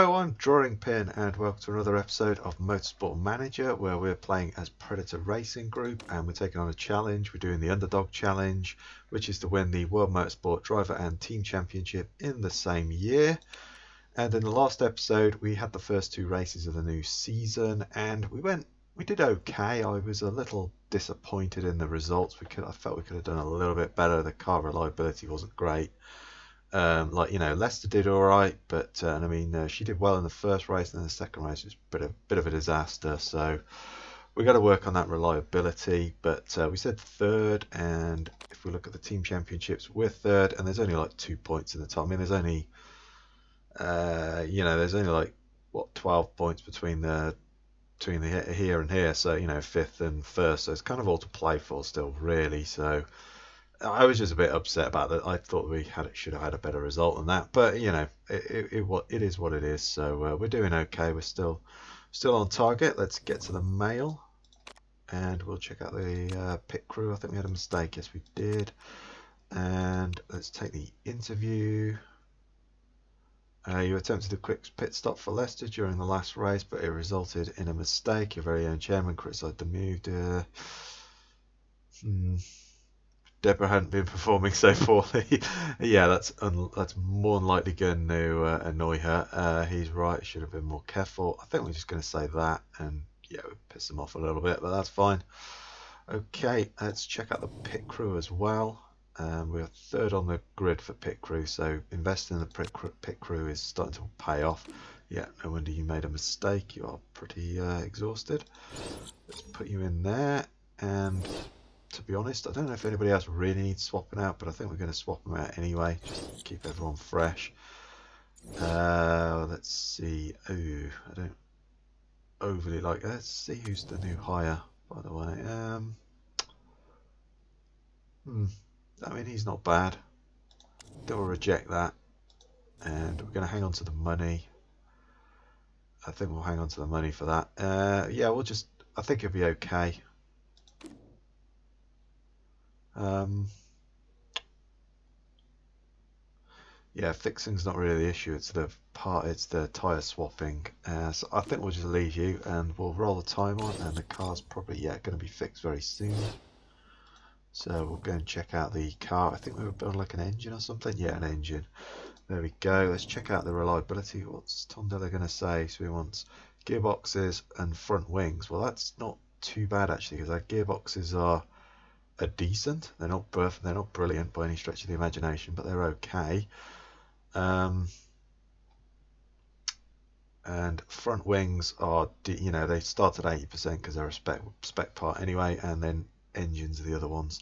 Hello, I'm Drawing Pin and welcome to another episode of Motorsport Manager, where we're playing as Predator Racing Group and we're taking on a challenge. We're doing the Underdog challenge, which is to win the World Motorsport Driver and Team Championship in the same year. And in the last episode we had the first two races of the new season and we did okay. I was a little disappointed in the results. I felt we could have done a little bit better. The car reliability wasn't great. Leicester did all right, but she did well in the first race, and then the second race was a bit of a disaster. So we got to work on that reliability. But we said third, and if we look at the team championships, we're third, and there's only like 2 points in the top. I mean, there's only 12 points between the here and here. So fifth and first. So it's kind of all to play for still, really. So I was just a bit upset about that. I thought we should have had a better result than that, but it is what it is. So we're doing okay. We're still on target. Let's get to the mail, and we'll check out the pit crew. I think we had a mistake. Yes, we did. And let's take the interview. You attempted a quick pit stop for Leicester during the last race, but it resulted in a mistake. Your very own chairman criticised the move. Deborah hadn't been performing so poorly. Yeah, that's more than likely going to annoy her. He's right, should have been more careful. I think we're just going to say that, and yeah, we piss them off a little bit, but that's fine. Okay, let's check out the pit crew as well. We're third on the grid for pit crew, so investing in the pit crew is starting to pay off. Yeah, no wonder you made a mistake. You are pretty exhausted. Let's put you in there, and to be honest, I don't know if anybody else really needs swapping out, but I think we're going to swap them out anyway, just to keep everyone fresh. Let's see. Oh, I don't overly like. Let's see who's the new hire, by the way. I mean, he's not bad. Then we'll reject that, and we're going to hang on to the money. I think we'll hang on to the money for that. Yeah, I think it'll be okay. Yeah, fixing's not really the issue. It's the tyre swapping. So I think we'll just leave you, and we'll roll the time on. And the car's probably going to be fixed very soon. So we'll go and check out the car. I think we were building like an engine or something. Yeah, an engine. There we go. Let's check out the reliability. What's Tom Diller going to say? So he wants gearboxes and front wings. Well, that's not too bad actually, because our gearboxes are decent. They're not perfect. They're not brilliant by any stretch of the imagination, but they're okay. And front wings are, they start at 80% because they're a spec part anyway, and then engines are the other ones.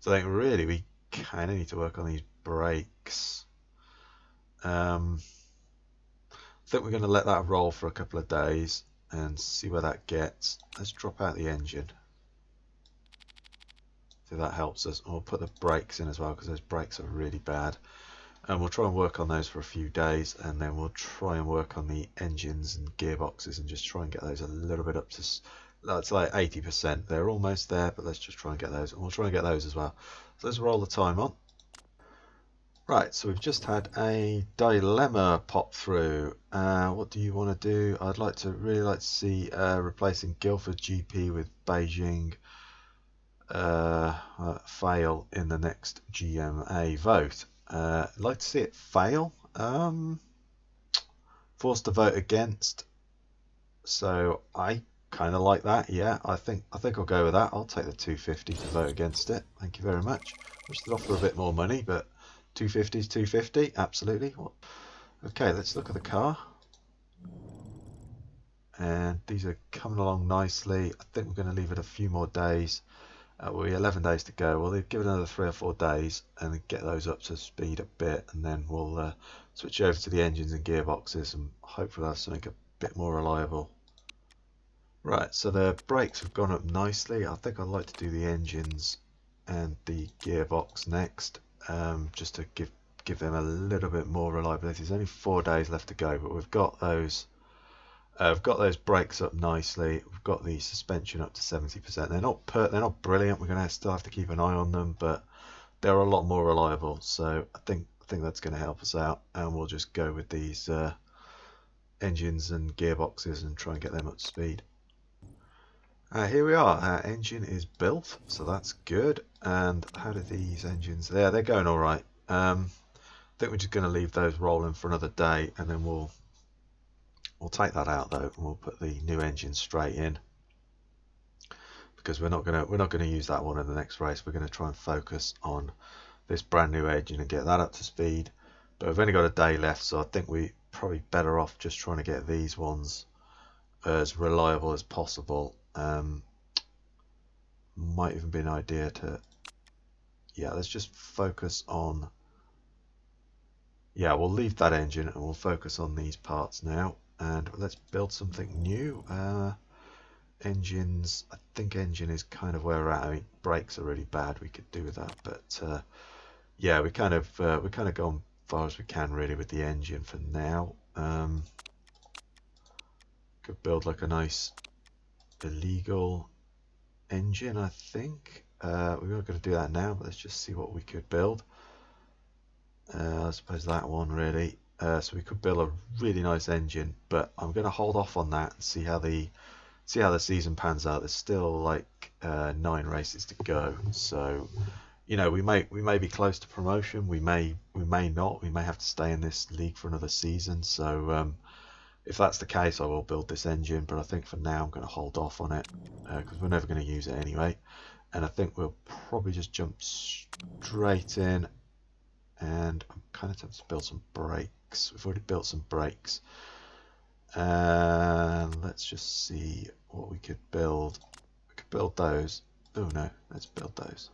So I think really we kind of need to work on these brakes. I think we're going to let that roll for a couple of days and see where that gets. Let's drop out the engine. So that helps us, and we'll put the brakes in as well, because those brakes are really bad, and we'll try and work on those for a few days, and then we'll try and work on the engines and gearboxes and just try and get those a little bit up to, that's like 80%. They're almost there, but let's just try and get those, and we'll try and get those as well. So let's roll the time on. Right, so we've just had a dilemma pop through. What do you want to do? I'd really like to see replacing Guildford GP with Beijing fail in the next GMA vote. I'd like to see it fail. Forced to vote against. So I kind of like that. Yeah, I think I'll go with that. I'll take the 250 to vote against it. Thank you very much. Wish they'd offer a bit more money, but 250 is 250. Absolutely. Okay, let's look at the car. And these are coming along nicely. I think we're going to leave it a few more days. We're 11 days to go. Well, they've given another 3 or 4 days and get those up to speed a bit, and then we'll switch over to the engines and gearboxes, and hopefully that's something a bit more reliable. Right, so the brakes have gone up nicely. I think I'd like to do the engines and the gearbox next, just to give them a little bit more reliability. There's only 4 days left to go, but we've got those. We've got those brakes up nicely. We've got the suspension up to 70%. They're not brilliant. We're going to still have to keep an eye on them, but they're a lot more reliable. So I think that's going to help us out, and we'll just go with these engines and gearboxes and try and get them up to speed. Here we are, our engine is built, so that's good. And how do these engines, they're going all right. I think we're just going to leave those rolling for another day, and then we'll take that out though, and we'll put the new engine straight in, because we're not going to use that one in the next race. We're going to try and focus on this brand new engine and get that up to speed. But we've only got a day left, so I think we're probably better off just trying to get these ones as reliable as possible. Might even be an idea to, yeah, let's just focus on, yeah, we'll leave that engine and we'll focus on these parts now, and let's build something new. Engines, I think engine is kind of where we're at. I mean, brakes are really bad, we could do with that, but yeah, we kind of gone far as we can really with the engine for now. Could build like a nice illegal engine, I think. We're not going to do that now, but let's just see what we could build. I suppose that one really. So we could build a really nice engine, but I'm going to hold off on that and see how the season pans out. There's still like 9 races to go, so you know, we may be close to promotion. We may not. We may have to stay in this league for another season. So if that's the case, I will build this engine, but I think for now I'm going to hold off on it because we're never going to use it anyway. And I think we'll probably just jump straight in, and I'm kind of tempted to build some brakes. We've already built some brakes. Let's just see what we could build. We could build those. Oh no, let's build those.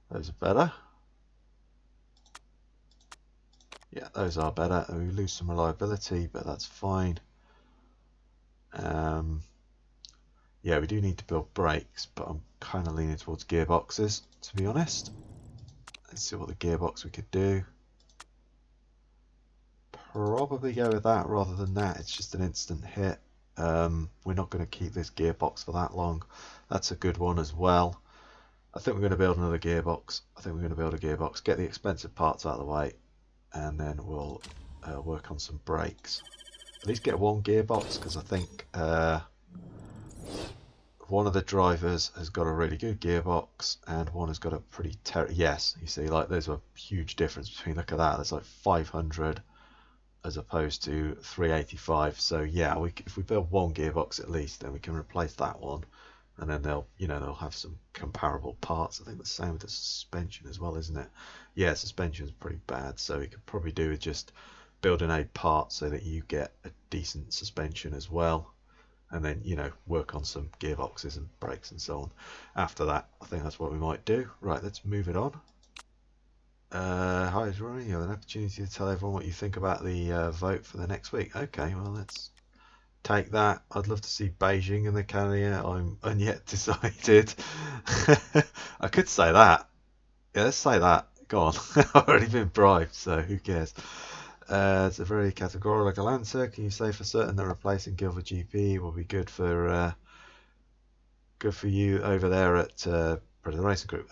Those are better. Yeah, those are better. We lose some reliability, but that's fine. Yeah, we do need to build brakes, but I'm kind of leaning towards gearboxes, to be honest. Let's see what the gearbox we could do. Probably go with that rather than that. It's just an instant hit. We're not going to keep this gearbox for that long. That's a good one as well. I think we're going to build another gearbox. I think we're going to build a gearbox, get the expensive parts out of the way, and then we'll work on some brakes. At least get one gearbox, because I think one of the drivers has got a really good gearbox and one has got a pretty yes, you see, like there's a huge difference between, look at that, there's like 500 as opposed to 385. So yeah, if we build one gearbox at least, then we can replace that one, and then they'll have some comparable parts. I think the same with the suspension as well, isn't it? Yeah, suspension's pretty bad, so we could probably do with just building a part so that you get a decent suspension as well, and then work on some gearboxes and brakes and so on after that. I think that's what we might do. Right, let's move it on. Hi, it's Rory. You have an opportunity to tell everyone what you think about the vote for the next week. Okay, well, let's take that. I'd love to see Beijing in the calendar. I'm unyet decided. I could say that. Yeah, let's say that. Go on. I've already been bribed, so who cares? It's a very categorical answer. Can you say for certain that replacing Guildford GP will be good for you over there at Predator Racing Group?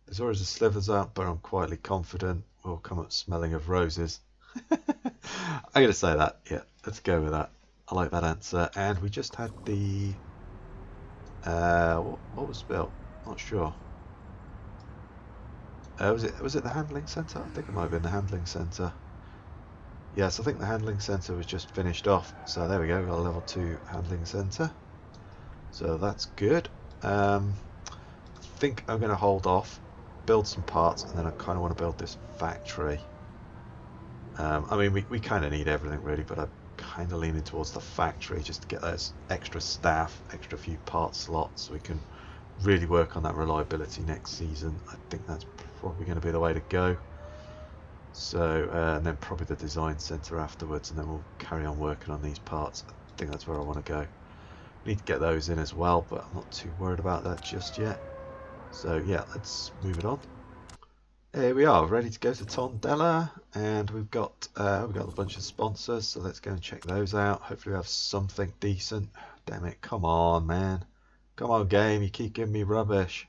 There's always a slivers up, but I'm quietly confident we'll come up smelling of roses. I'm going to say that. Yeah, let's go with that. I like that answer. And we just had the what was built? Not sure. Was it the handling centre? I think it might have been the handling centre. Yes, I think the handling centre was just finished off. So there we go, we've got a level 2 handling centre. So that's good. I think I'm going to hold off, build some parts, and then I kind of want to build this factory. I mean, we kind of need everything really, but I'm kind of leaning towards the factory just to get those extra staff, extra few part slots, so we can really work on that reliability next season. I think that's probably going to be the way to go. So and then probably the design centre afterwards, and then we'll carry on working on these parts. I think that's where I want to go. Need to get those in as well, but I'm not too worried about that just yet. So yeah, let's move it on. Here we are, ready to go to Tondela, and we've got a bunch of sponsors, so let's go and check those out. Hopefully we have something decent. Damn it, come on man, come on game, you keep giving me rubbish.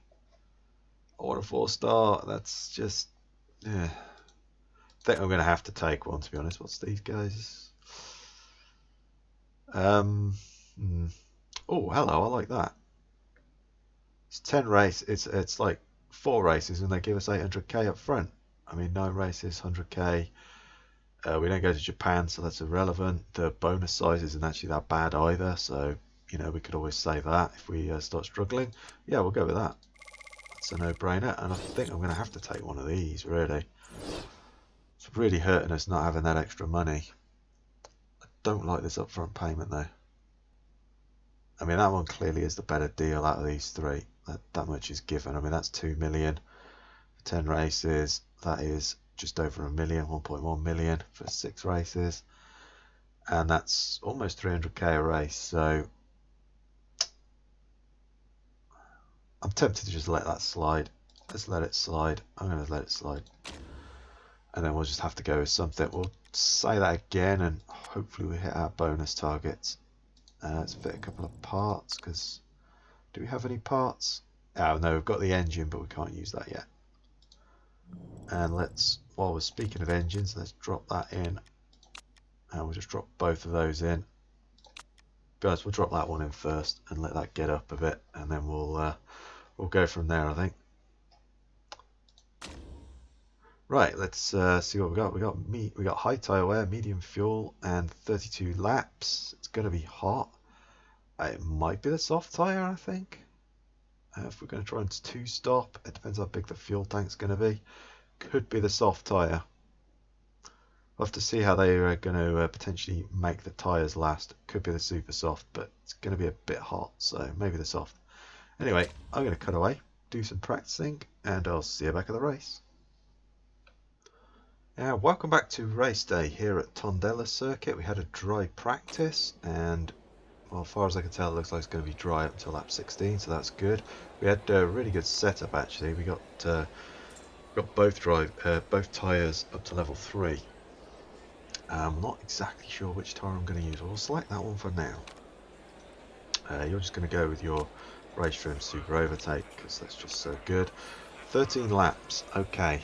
I want a 4-star. That's just think I'm going to have to take one, to be honest. What's these guys? Oh, hello, I like that. It's 10 races. It's like 4 races, and they give us 800k up front. I mean, 9 races, 100k. We don't go to Japan, so that's irrelevant. The bonus size isn't actually that bad either, so you know we could always say that if we start struggling. Yeah, we'll go with that. It's a no-brainer, and I think I'm going to have to take one of these. Really, it's really hurting us not having that extra money. I don't like this upfront payment though. I mean, that one clearly is the better deal out of these 3. That much is given. I mean, that's 2 million for 10 races. That is just over a million, 1.1 million for 6 races, and that's almost 300k a race. So I'm tempted to just let that slide. Let's let it slide. I'm going to let it slide, and then we'll just have to go with something. We'll say that again, and hopefully we hit our bonus targets. Let's fit a couple of parts, because do we have any parts? Oh no, we've got the engine, but we can't use that yet. And let's, while we're speaking of engines, let's drop that in, and we'll just drop both of those in. Guys, we'll drop that one in first and let that get up a bit, and then we'll go from there, I think. Right, let's see what we got. We got high tire wear, medium fuel, and 32 laps. It's going to be hot. It might be the soft tire, I think. If we're going to try and 2-stop, it depends how big the fuel tank's going to be. Could be the soft tire. We'll have to see how they are going to potentially make the tires last. Could be the super soft, but it's going to be a bit hot, so maybe the soft. Anyway, I'm going to cut away, do some practicing, and I'll see you back at the race. Welcome back to race day here at Tondela Circuit. We had a dry practice, and well, as far as I can tell, it looks like it's going to be dry up until lap 16, so that's good. We had a really good setup actually. We got both tyres up to level 3. I'm not exactly sure which tyre I'm going to use. We'll select that one for now. You're just going to go with your race trim super overtake because that's just so good. 13 laps. Okay.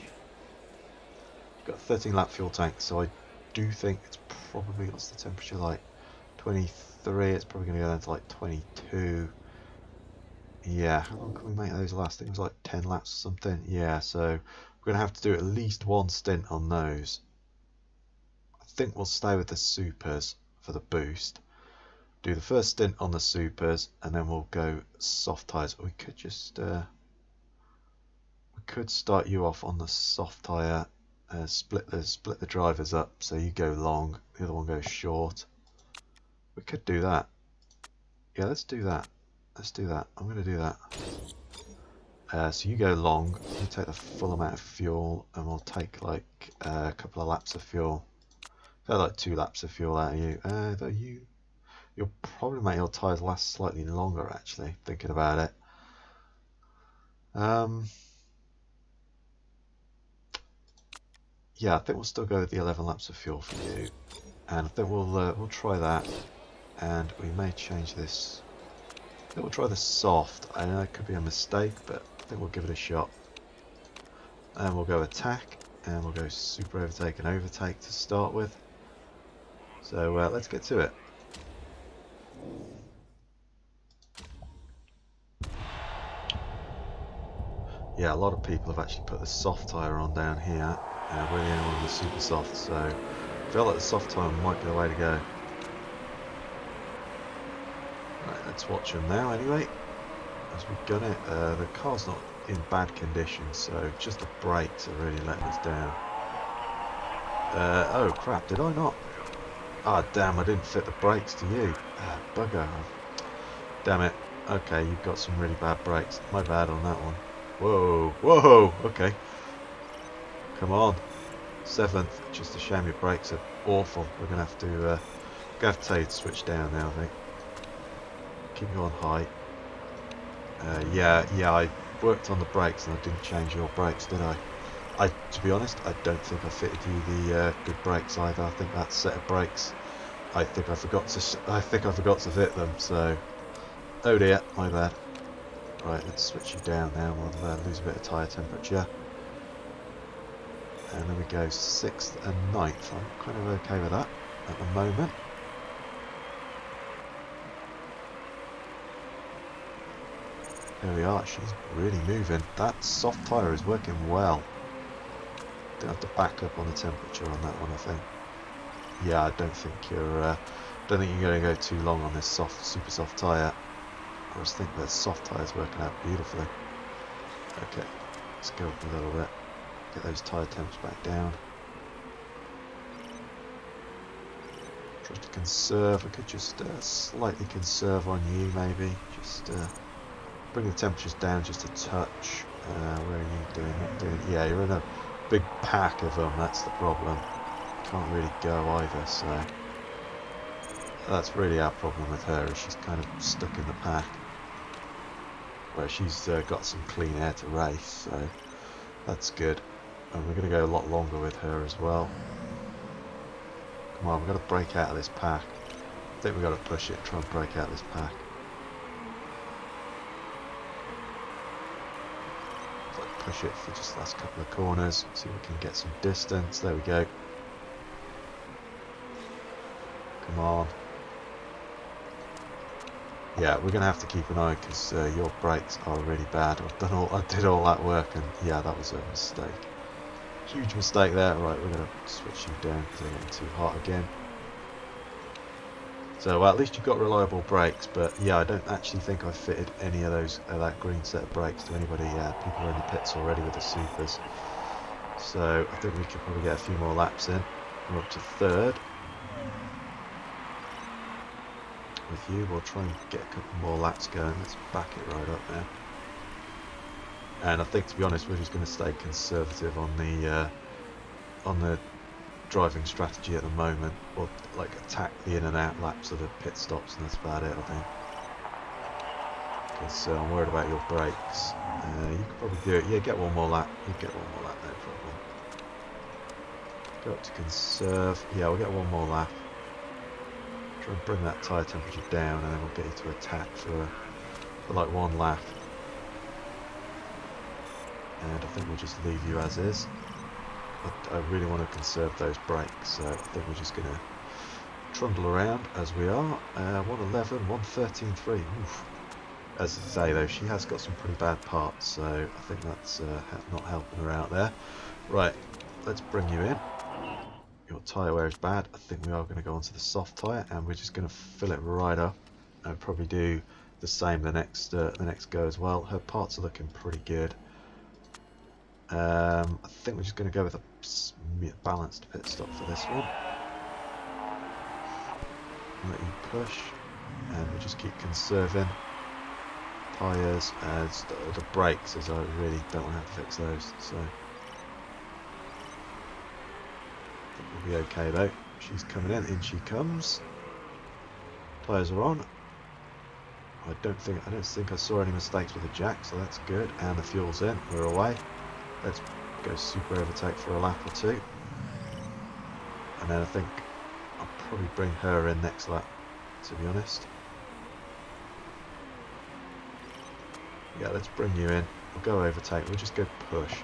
Got a 13 lap fuel tank, so I do think it's probably, what's the temperature like? 23. It's probably going to go down to like 22. Yeah, how long can we make those last? I think it was like 10 laps or something. Yeah, so we're going to have to do at least one stint on those. I think we'll stay with the supers for the boost. Do the first stint on the supers, and then we'll go soft tyres. We could just we could start you off on the soft tyre. Split the drivers up, so you go long, the other one goes short. We could do that. Yeah, let's do that. Let's do that. I'm going to do that. So you go long, you take the full amount of fuel, and we'll take like a couple of laps of fuel. So like 2 laps of fuel out of you. Though you'll probably make your tyres last slightly longer actually, thinking about it. Yeah, I think we'll still go with the 11 laps of fuel for you, and I think we'll try that, and we may change this. I think we'll try the soft. I know it could be a mistake, but I think we'll give it a shot. And we'll go attack, and we'll go super overtake and overtake to start with. So let's get to it. Yeah, a lot of people have actually put the soft tyre on down here. We're the only one with the super soft, so I feel like the soft tyre might be the way to go. Right, let's watch them now anyway, as we gun it. The car's not in bad condition, so just the brakes are really letting us down. Oh crap, did I not? Ah, damn, I didn't fit the brakes to you. Ah, bugger. Damn it. Okay, you've got some really bad brakes. My bad on that one. Whoa, whoa, okay. Come on. 7th, just a shame your brakes are awful. We're going to have to tell you to switch down now, I think. Keep you on high. Yeah, I worked on the brakes and I didn't change your brakes, did I? To be honest, I don't think I fitted you the good brakes either. I think that set of brakes, I think I forgot to fit them. So, oh dear, my bad. Right, let's switch you down now. We'll lose a bit of tyre temperature. And then we go 6th and 9th. I'm kind of okay with that at the moment. There we are, she's really moving. That soft tyre is working well. Don't have to back up on the temperature on that one, I think. Yeah, I don't think you're going to go too long on this super soft tyre. I just think the soft tyre's working out beautifully. Okay, let's go up a little bit. Get those tyre temps back down. Try to conserve. I could just slightly conserve on you, maybe. Just bring the temperatures down just a touch. Where are you doing? Not doing? Yeah, you're in a big pack of them. That's the problem. Can't really go either. So that's really our problem with her. Is she's kind of stuck in the pack. Where she's got some clean air to race. So that's good. And we're going to go a lot longer with her as well. Come on, we've got to break out of this pack. I think we've got to push it, try and break out of this pack. Like push it for just the last couple of corners, see if we can get some distance. There we go. Come on. Yeah, we're going to have to keep an eye because your brakes are really bad. I did all that work and yeah, that was a mistake. Huge mistake there. Right, we're going to switch you down because they're getting too hot again. So well, at least you've got reliable brakes, but yeah, I don't actually think I fitted any of those that green set of brakes to anybody. People are in the pits already with the supers. So I think we could probably get a few more laps in. We're up to 3rd. With you, we'll try and get a couple more laps going. Let's back it right up now. And I think, to be honest, we're just going to stay conservative on the driving strategy at the moment. We'll like attack the in and out laps of the pit stops, and that's about it, I think. Because I'm worried about your brakes. You could probably do it. Yeah, get one more lap. You get one more lap, no problem. Go up to conserve. Yeah, we'll get one more lap. Try and bring that tyre temperature down, and then we'll get you to attack for like one lap. And I think we'll just leave you as is. I really want to conserve those brakes, so I think we're just going to trundle around as we are. 111, 113.3. Oof. As I say though, she has got some pretty bad parts, so I think that's not helping her out there. Right, let's bring you in. Your tyre wear is bad. I think we are going to go onto the soft tyre, and we're just going to fill it right up. I'll probably do the same the next go as well. Her parts are looking pretty good. I think we're just going to go with a balanced pit stop for this one. Let you push, and we'll just keep conserving tyres as the brakes, as I really don't want to have to fix those. So I think we'll be okay though. She's coming in she comes. Tyres are on. I don't think I saw any mistakes with the jack, so that's good. And the fuel's in. We're away. Let's go super overtake for a lap or two. And then I think I'll probably bring her in next lap, to be honest. Yeah, let's bring you in. We'll go overtake. We'll just go push.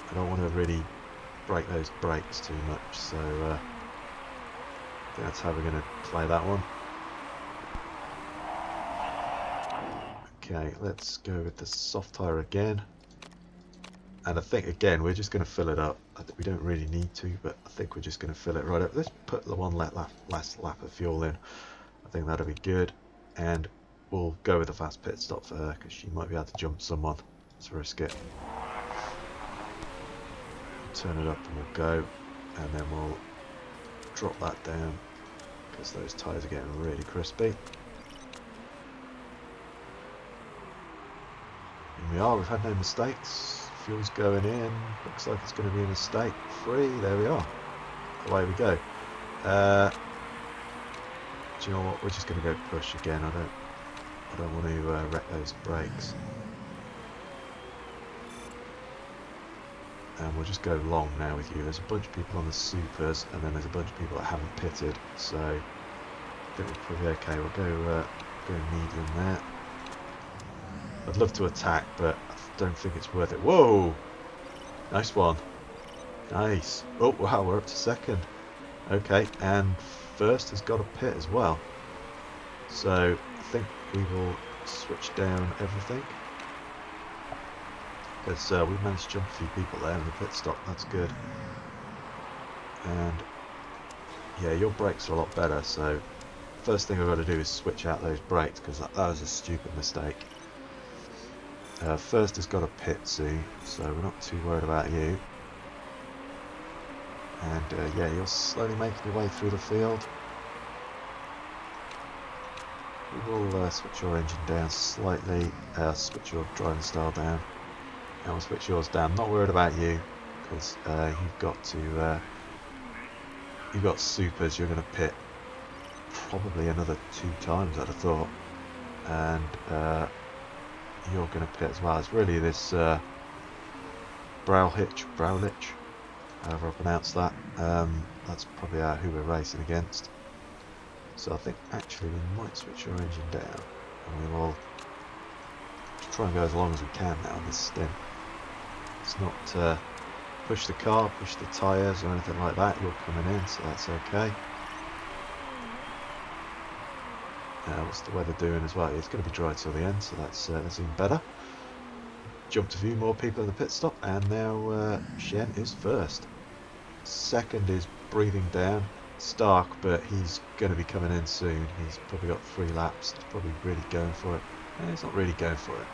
I don't want to really break those brakes too much, so I think that's how we're going to play that one. Okay, let's go with the soft tyre again. And I think, again, we're just going to fill it up. We don't really need to, but I think we're just going to fill it right up. Let's put the last lap of fuel in. I think that'll be good. And we'll go with a fast pit stop for her, because she might be able to jump someone. Let's risk it. Turn it up and we'll go. And then we'll drop that down, because those tyres are getting really crispy. Here we are, we've had no mistakes. Fuel's going in. Looks like it's going to be a mistake free. There we are. Away we go. Do you know what? We're just going to go push again. I don't want to wreck those brakes. And we'll just go long now with you. There's a bunch of people on the supers, and then there's a bunch of people that haven't pitted. So I think we're probably okay. We'll go medium there. I'd love to attack, but I don't think it's worth it. Whoa! Nice one. Nice. Oh, wow, we're up to second. Okay, and first has got a pit as well. So I think we will switch down everything. Because we managed to jump a few people there in the pit stop. That's good. And yeah, your brakes are a lot better. So first thing I've got to do is switch out those brakes, because that was a stupid mistake. First has got a pit soon, so we're not too worried about you. And yeah, you're slowly making your way through the field. We will switch your engine down slightly, switch your driving style down, and we'll switch yours down. Not worried about you, because you've got supers. You're going to pit probably another 2 times, I'd have thought, and you're going to pit as well. It's really this Browlich, however I pronounce that. That's probably who we're racing against. So I think actually we might switch your engine down, and we will try and go as long as we can now on this stint. It's not push the car, push the tyres or anything like that. You're coming in, so that's okay. What's the weather doing as well? It's going to be dry till the end, so that's even better. Jumped a few more people in the pit stop, and now Shen is first. Second is breathing down, Stark, but he's going to be coming in soon. He's probably got 3 laps. He's probably really going for it. No, he's not really going for it.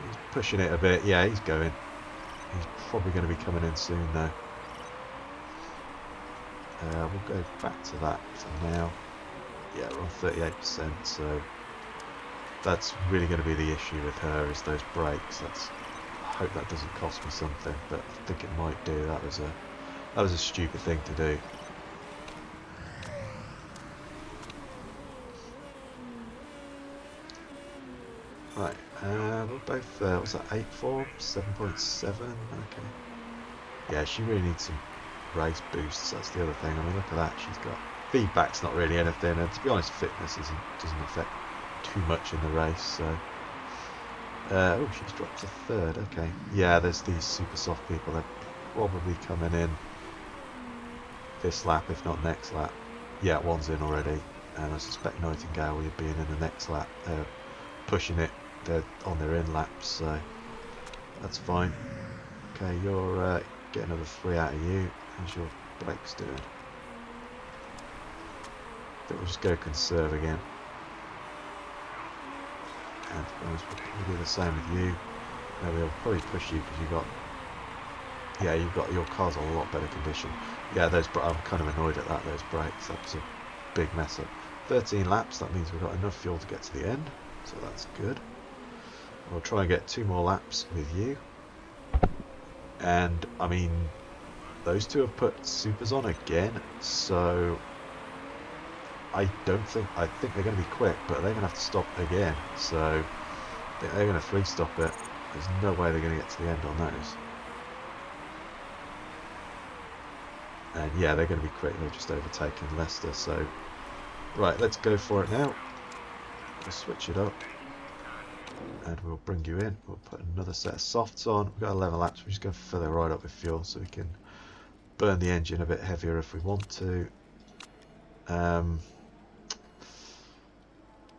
He's pushing it a bit. Yeah, he's going. He's probably going to be coming in soon though. We'll go back to that for now. Yeah, we're on 38%, so that's really going to be the issue with her, is those brakes. I hope that doesn't cost me something, but I think it might do. That was a stupid thing to do. Right, we're both, what's that, 8.4, 7.7, okay. Yeah, she really needs some race boosts, that's the other thing. I mean, look at that, she's got, feedback's not really anything, and to be honest, fitness doesn't affect too much in the race, so. Oh, she's dropped to 3rd, okay. Yeah, there's these super soft people, they're probably coming in this lap, if not next lap. Yeah, one's in already, and I suspect Nightingale will be in the next lap. They're pushing it. They're on their in laps, so that's fine. Okay, you're getting another 3 out of you. How's your brakes doing? I think we'll just go conserve again. And we'll do the same with you. Maybe I'll probably push you because you've got your car's in a lot better condition. Yeah, I'm kind of annoyed at that. Those brakes, that was a big mess up. 13 laps. That means we've got enough fuel to get to the end, so that's good. We'll try and get 2 more laps with you. And I mean, those two have put supers on again, so I think they're going to be quick, but they're going to have to stop again. So I think they're going to 3-stop it. There's no way they're going to get to the end on those. And yeah, they're going to be quick. They're just overtaking Leicester. So right, let's go for it now. We'll switch it up. And we'll bring you in. We'll put another set of softs on. We've got 11 laps. We're just going to fill it right up with fuel so we can burn the engine a bit heavier if we want to.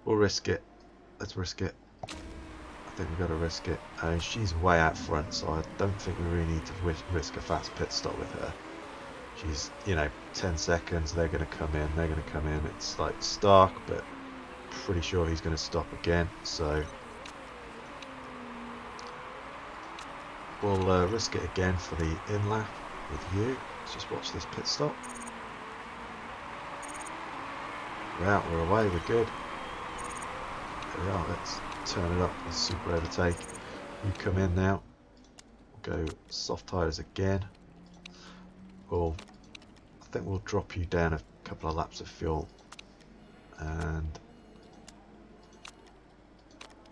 We'll risk it. Let's risk it. I think we've got to risk it. She's way out front, so I don't think we really need to risk a fast pit stop with her. She's, 10 seconds. They're going to come in. They're going to come in. It's like Stark, but pretty sure he's going to stop again. So we'll risk it again for the in lap with you. Let's just watch this pit stop. We're out, we're away, we're good. There we are, let's turn it up with super overtake. You come in now. We'll go soft tyres again. I think we'll drop you down a couple of laps of fuel. And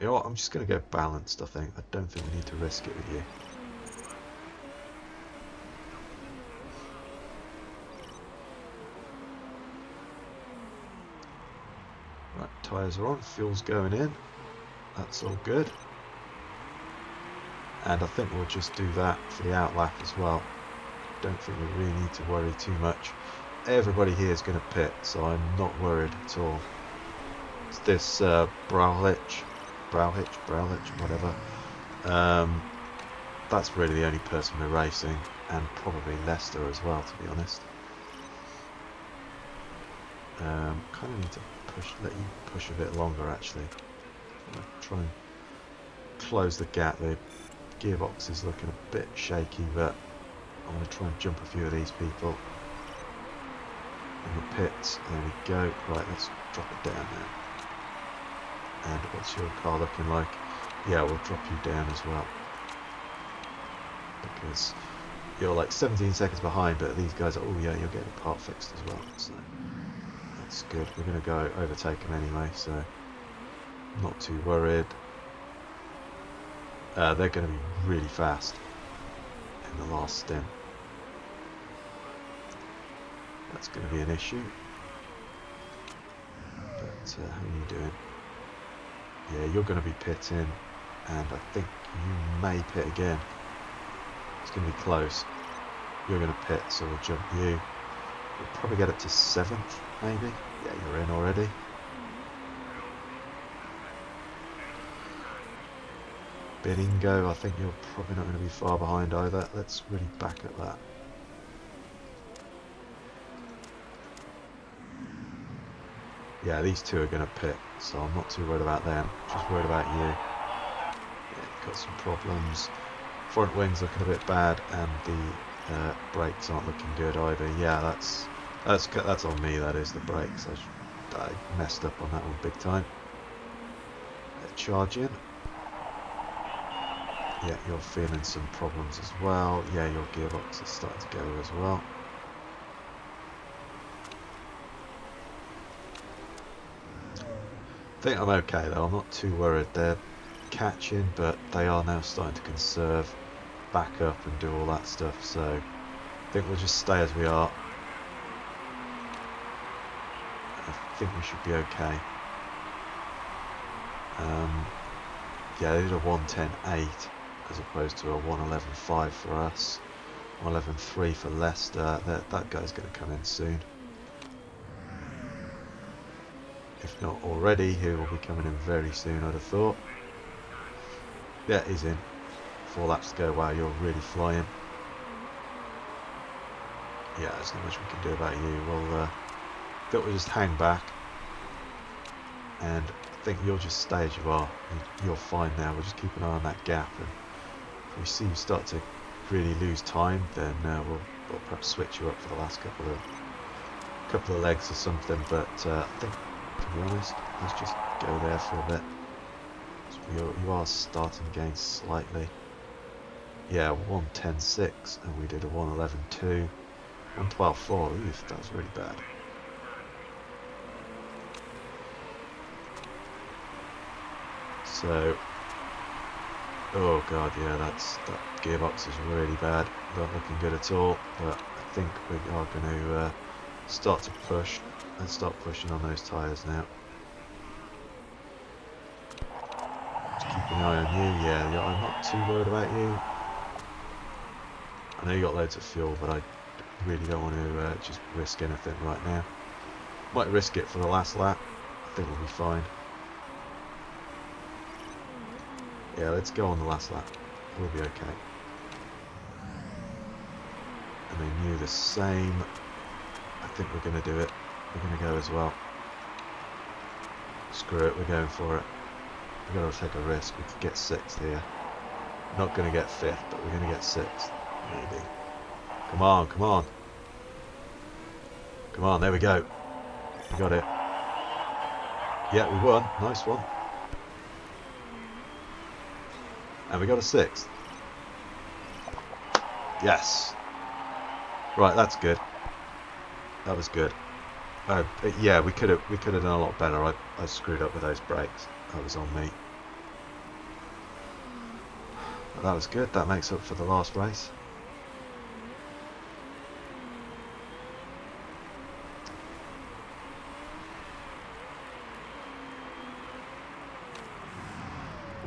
you know what, I'm just going to go balanced, I think. I don't think we need to risk it with you. Right, tyres are on, fuel's going in. That's all good. And I think we'll just do that for the out lap as well. don't think we really need to worry too much. Everybody here is going to pit, so I'm not worried at all. It's this Browhitch, whatever. That's really the only person we're racing, and probably Leicester as well, to be honest. Kind of need to let you push a bit longer actually. Try and close the gap. The gearbox is looking a bit shaky, but I'm going to try and jump a few of these people in the pits. There we go. Right, let's drop it down now. And what's your car looking like? Yeah, we'll drop you down as well, because you're like 17 seconds behind, but these guys are, oh yeah, you're getting a part fixed as well, so that's good. We're going to go overtake them anyway, so not too worried. They're going to be really fast in the last stint. That's going to be an issue. But how are you doing? Yeah, you're going to be pitting, and I think you may pit again. It's going to be close. You're going to pit, so we'll jump you. We'll probably get up to 7th, maybe. Yeah, you're in already. Bingo, I think you're probably not going to be far behind either. Let's really back at that. Yeah, these two are going to pit, so I'm not too worried about them. Just worried about you. Yeah, you've got some problems. Front wing's looking a bit bad, and the brakes aren't looking good either. Yeah, that's on me. That is the brakes. I messed up on that one big time. Charge in. Yeah, you're feeling some problems as well. Yeah, your gearbox is starting to go as well. I think I'm okay though. I'm not too worried. They're catching, but they are now starting to conserve, back up and do all that stuff. So I think we'll just stay as we are. I think we should be okay. Yeah, they did a 1:10.8 as opposed to a 1:11.5 for us. 1:11.3 for Leicester. That guy's going to come in soon. If not already, he will be coming in very soon, I'd have thought. Yeah, he's in. 4 laps to go. Wow, you're really flying. Yeah, there's not much we can do about you. We'll just hang back, and I think you'll just stay as you are. You're fine now. We'll just keep an eye on that gap, and if we see you start to really lose time, then we'll perhaps switch you up for the last couple of legs or something. But I think, to be honest, let's just go there for a bit. So you are starting to gain slightly. Yeah, 1:10.6, and we did a 1:11.2. 1:12.4. Oof, that was really bad. So, oh god, yeah, that gearbox is really bad. Not looking good at all. But I think we are going to start to push and start pushing on those tyres now. Just keep an eye on you. Yeah, I'm not too worried about you. I know you got loads of fuel, but I really don't want to just risk anything right now. Might risk it for the last lap. I think we'll be fine. Yeah, let's go on the last lap. We'll be okay. And then you the same. I think we're going to do it. We're going to go as well. Screw it, we're going for it. We've got to take a risk. We could get 6th here. Not going to get 5th, but we're going to get 6th. Maybe. Come on, come on. Come on, there we go. We got it. Yeah, we won. Nice one. And we got a 6th. Yes. Right, that's good. That was good. Yeah, we could have done a lot better. I screwed up with those brakes. That was on me. But that was good. That makes up for the last race.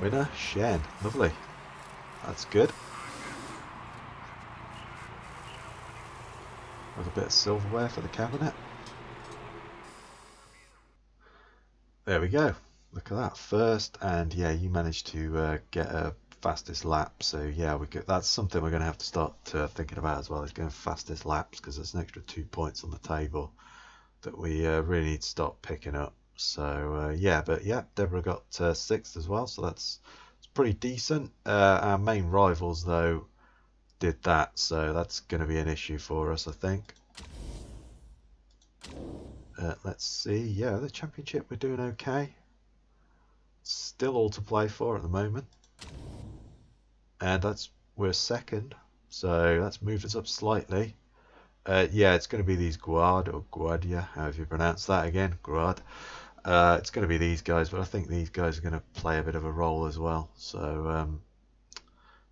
Winner, Shen. Lovely. That's good. build a bit of silverware for the cabinet. There we go. Look at that first, and yeah, you managed to get a fastest lap. So yeah, that's something we're going to have to start thinking about as well, is going fastest laps, because there's an extra 2 points on the table that we really need to start picking up. So yeah, but yeah, Deborah got 6th as well, so it's pretty decent. Our main rivals though did that, so that's going to be an issue for us, I think. Let's see. Yeah, the championship we're doing okay. Still all to play for at the moment, and we're 2nd, so that's moved us up slightly. Yeah, it's going to be these Guard or Guardia, however you pronounce that again, Guard. It's going to be these guys, but I think these guys are going to play a bit of a role as well. So,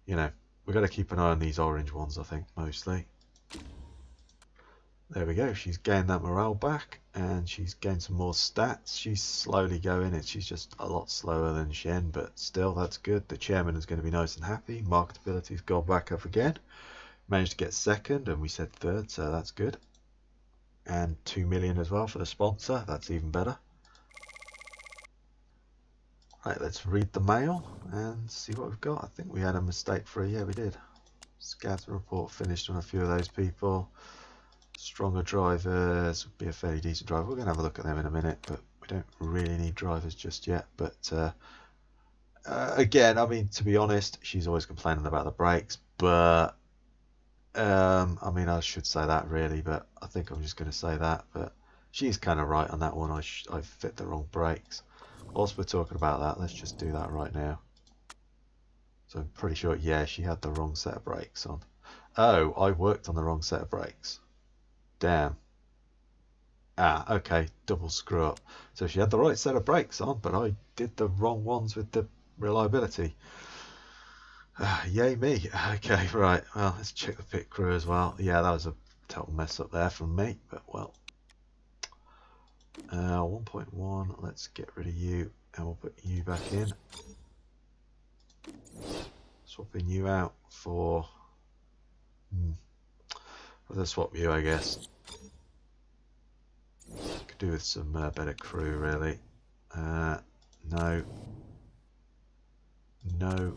you know, we've got to keep an eye on these orange ones, I think, mostly. There we go. She's gained that morale back, and she's gained some more stats. She's slowly going. She's just a lot slower than Shen, but still, that's good. The chairman is going to be nice and happy. Marketability's gone back up again. Managed to get 2nd, and we said 3rd, so that's good. And 2 million as well for the sponsor. That's even better. Right, let's read the mail and see what we've got. I think we had a mistake free. Yeah, we did. Scatter report finished on a few of those people. Stronger drivers would be a fairly decent driver. We're going to have a look at them in a minute, but we don't really need drivers just yet. But again, I mean, to be honest, she's always complaining about the brakes, but I mean, I should say that really, but I think I'm just going to say that. But she's kind of right on that one. I fit the wrong brakes. Whilst we're talking about that, let's just do that right now. So I'm pretty sure, yeah, she had the wrong set of brakes on. Oh, I worked on the wrong set of brakes. Damn. Ah, okay, double screw up. So she had the right set of brakes on, but I did the wrong ones with the reliability. Yay me. Okay, right. Well, let's check the pit crew as well. Yeah, that was a total mess up there from me, but well. 1.1, let's get rid of you, and we'll put you back in. Swapping you out for... Rather swap you, I guess. Could do with some better crew, really. No. No.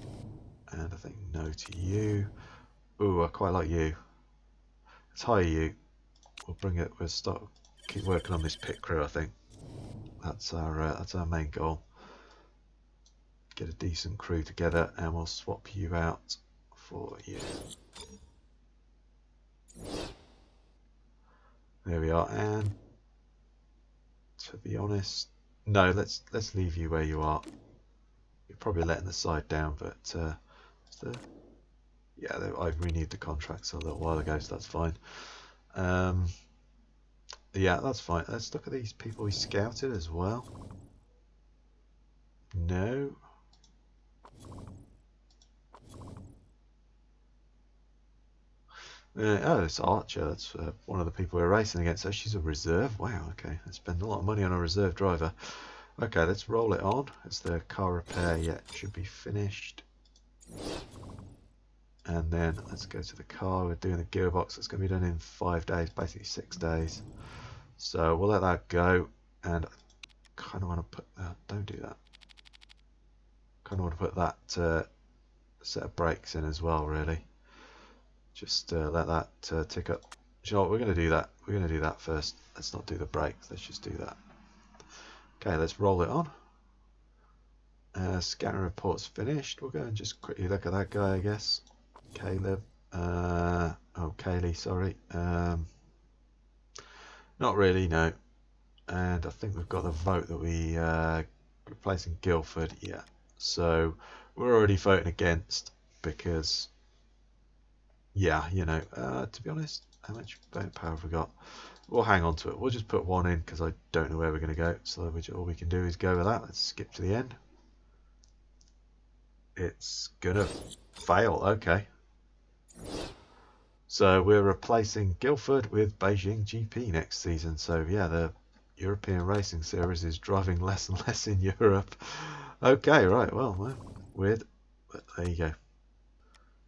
And I think no to you. Ooh, I quite like you. Let's hire you. We'll keep working on this pit crew, I think. That's our main goal. Get a decent crew together, and we'll swap you out for you. There we are. And to be honest, no, let's leave you where you are. You're probably letting the side down, but yeah, I renewed the contracts a little while ago, so that's fine. Yeah, that's fine. Let's look at these people we scouted as well. No. Oh, it's Archer. That's one of the people we're racing against. So she's a reserve. Wow, okay. Let's spend a lot of money on a reserve driver. Okay, let's roll it on. It's the car repair yet. Should be finished. And then let's go to the car. We're doing the gearbox. It's going to be done in 5 days, basically 6 days. So we'll let that go. And I kind of want to put that. Don't do that. Kind of want to put that set of brakes in as well, really. Just let that tick up. You know what, we're going to do that. We're going to do that first. Let's not do the brakes. Let's just do that. Okay, let's roll it on. Scanner report's finished. We'll go and just quickly look at that guy, I guess. Caleb. Oh, Kaylee, sorry. Not really, no. And I think we've got the vote that we replacing Guildford. Yeah. So we're already voting against because... Yeah, you know, to be honest, how much vote power have we got? We'll hang on to it. We'll just put one in because I don't know where we're going to go. So all we can do is go with that. Let's skip to the end. It's going to fail. Okay. So we're replacing Guildford with Beijing GP next season. So yeah, the European Racing Series is driving less and less in Europe. Okay, right. Well, weird. But there you go.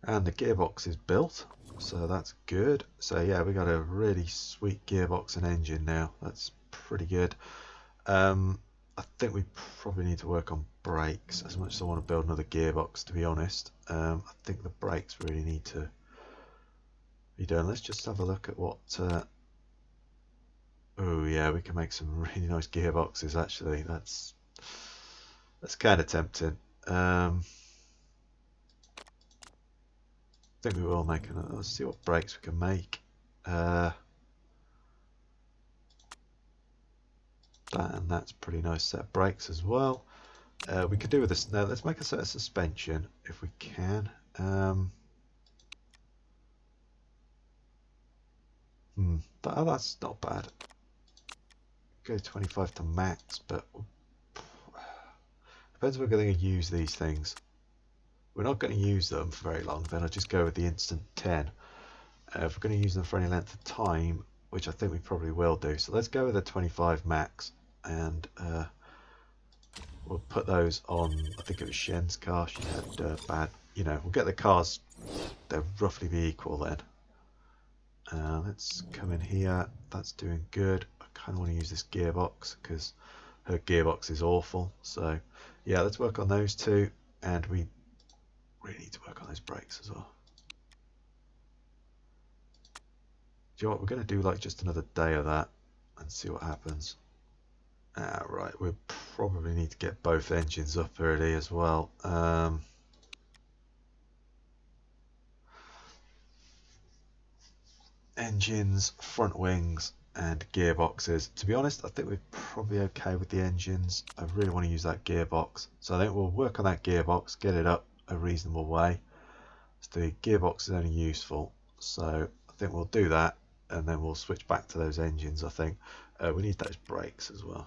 And the gearbox is built. so that's good. So yeah, we got a really sweet gearbox and engine now. That's pretty good. I think we probably need to work on brakes as much as I want to build another gearbox, to be honest. I think the brakes really need to be done. Let's just have a look at what oh yeah, we can make some really nice gearboxes actually. That's kind of tempting. I think we will make another. Let's see what brakes we can make. That and that's pretty nice set of brakes as well. We could do with this now. Let's make a set of suspension if we can. That's not bad. Go 25 to max, but depends if we're going to use these things. We're not going to use them for very long, then I'll just go with the instant 10. If we're going to use them for any length of time, which I think we probably will do, so let's go with a 25 max, and we'll put those on. I think it was Shen's car. She had bad, we'll get the cars, they'll roughly be equal then. Let's come in here. That's doing good. I kind of want to use this gearbox because her gearbox is awful. So yeah, let's work on those two, and we really need to work on those brakes as well. Do you know what, we're going to do like just another day of that and see what happens. Right, we probably need to get both engines up early as well. Engines, front wings, and gearboxes. To be honest, I think we're probably okay with the engines. I really want to use that gearbox, so I think we'll work on that gearbox, get it up a reasonable way. So the gearbox is only useful, so I think we'll do that, and then we'll switch back to those engines. I think we need those brakes as well.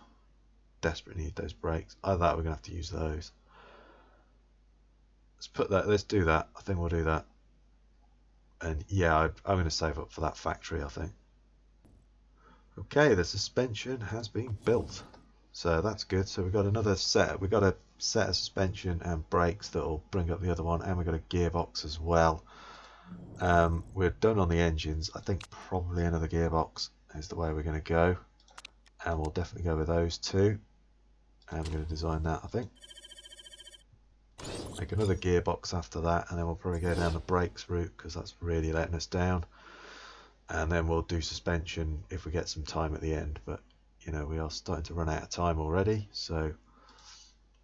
Desperately need those brakes. Either that, or we're gonna have to use those. Let's do that. I think we'll do that. And yeah, I'm going to save up for that factory, I think. Okay, the suspension has been built, so that's good. So we've got another set. We've got a set of suspension and brakes that will bring up the other one, and we've got a gearbox as well. We're done on the engines. I think probably another gearbox is the way we're going to go, and we'll definitely go with those two. And we're going to design that, I think. Make another gearbox after that, and then we'll probably go down the brakes route because that's really letting us down. And then we'll do suspension if we get some time at the end, but we are starting to run out of time already, so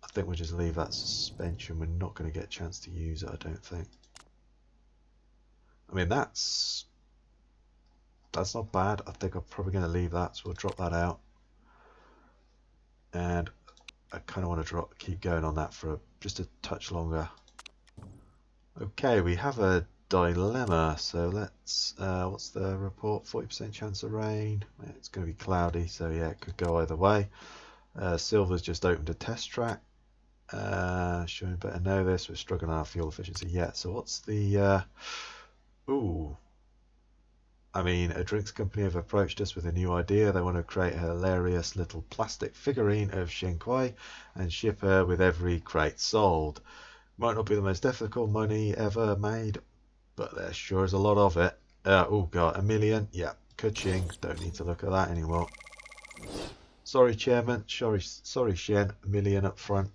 I think we'll just leave that suspension. We're not going to get a chance to use it, I don't think. I mean, that's not bad. I think I'm probably going to leave that, so we'll drop that out. And I kind of want to keep going on that for just a touch longer. Okay, we have a dilemma, so let's what's the report? 40% chance of rain. It's going to be cloudy, so yeah, it could go either way. Silver's just opened a test track. Showing better know this. We're struggling on our fuel efficiency yet. So what's the I mean, a drinks company have approached us with a new idea. They want to create a hilarious little plastic figurine of Shen Kuai and ship her with every crate sold. Might not be the most ethical money ever made, but there sure is a lot of it. Oh god, 1 million? Yeah, ka-ching. Don't need to look at that anymore. Sorry, Chairman. Sorry, Shen. 1 million up front.